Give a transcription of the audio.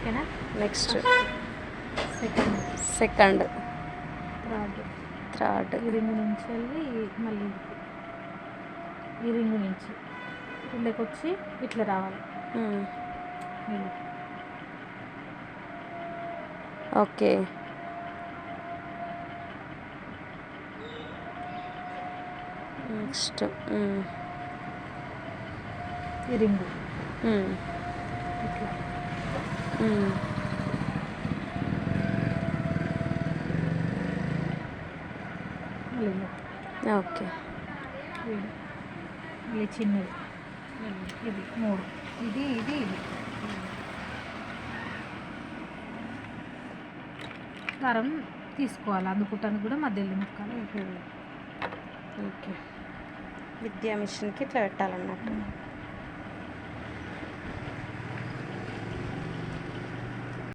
ఓకేనా. Next second second third third ఈ ring నుంచి వెళ్ళి మళ్ళీ ఈ రింగ్ నుంచి ఇళ్ళకి వచ్చి ఇట్లా రావాలి. ఇలా ఓకే. నెక్స్ట్ ఈ రింగు ఇట్లా మళ్ళీ ఇలా. ఓకే. మళ్ళీ చిన్నది ఇది 3 ఇది ఇది ఇది దారం తీసుకోవాలి. అందుకుంటానికి కూడా మధ్యలో ముక్కాలి. ఓకే. విద్యా మిషన్కి ఇట్లా పెట్టాలన్నట్టు.